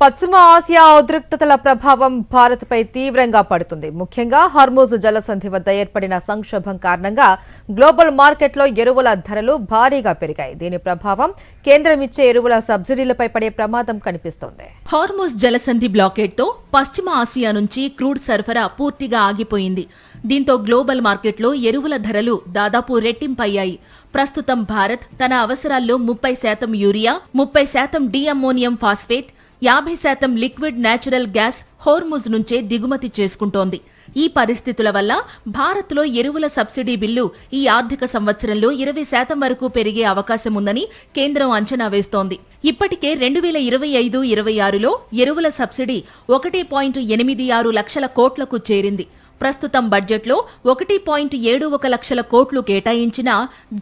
పశ్చిమ ఆసియా ఉద్రిక్తతల ప్రభావం భారత్పై తీవ్రంగా పడుతుంది. ముఖ్యంగా హార్మూజ్ జలసంధి వద్ద ఏర్పడిన సంక్షోభం కారణంగా గ్లోబల్ మార్కెట్లో ఎరువుల ధరలు భారీగా పెరిగాయి. దీని ప్రభావం కేంద్రం ఇచ్చే ఎరువుల సబ్సిడీలపై పడే ప్రమాదం కనిపిస్తోంది. హార్మూజ్ జలసంధి బ్లాకేడ్తో పశ్చిమ ఆసియా నుంచి క్రూడ్ సరఫరా పూర్తిగా ఆగిపోయింది. దీంతో గ్లోబల్ మార్కెట్లో ఎరువుల ధరలు దాదాపు రెట్టింపయ్యాయి. ప్రస్తుతం భారత్ తన అవసరాల్లో 30% urea, 30% diammonium phosphate, 50% liquid natural gas Hormuz నుంచే దిగుమతి చేసుకుంటోంది. ఈ పరిస్థితుల వల్ల భారత్లో ఎరువుల సబ్సిడీ బిల్లు ఈ ఆర్థిక సంవత్సరంలో 20% వరకు పెరిగే అవకాశం ఉందని కేంద్రం అంచనా వేస్తోంది. ఇప్పటికే 2025-26లో ఎరువుల సబ్సిడీ 1.86 లక్షల కోట్లకు చేరింది. ప్రస్తుతం బడ్జెట్లో 1.71 లక్షల కోట్లు కేటాయించినా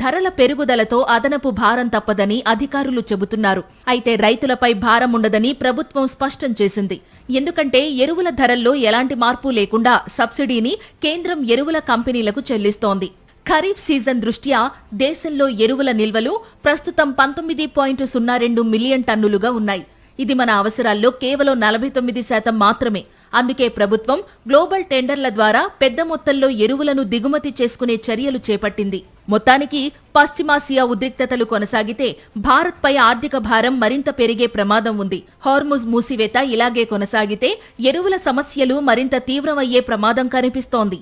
ధరల పెరుగుదలతో అదనపు భారం తప్పదని అధికారులు చెబుతున్నారు. అయితే రైతులపై భారం ఉండదని ప్రభుత్వం స్పష్టం చేసింది. ఎందుకంటే ఎరువుల ధరల్లో ఎలాంటి మార్పు లేకుండా సబ్సిడీని కేంద్రం ఎరువుల కంపెనీలకు చెల్లిస్తోంది. ఖరీఫ్ సీజన్ దృష్ట్యా దేశంలో ఎరువుల నిల్వలు ప్రస్తుతం 19.02 మిలియన్ టన్నులుగా ఉన్నాయి. ఇది మన అవసరాల్లో కేవలం 49% మాత్రమే. అందుకే ప్రభుత్వం గ్లోబల్ టెండర్ల ద్వారా పెద్ద మొత్తంలో ఎరువులను దిగుమతి చేసుకునే చర్యలు చేపట్టింది. మొత్తానికి పశ్చిమాసియా ఉద్రిక్తతలు కొనసాగితే భారత్పై ఆర్థిక భారం మరింత పెరిగే ప్రమాదం ఉంది. హార్ముజ్ మూసివేత ఇలాగే కొనసాగితే ఎరువుల సమస్యలు మరింత తీవ్రమయ్యే ప్రమాదం కనిపిస్తోంది.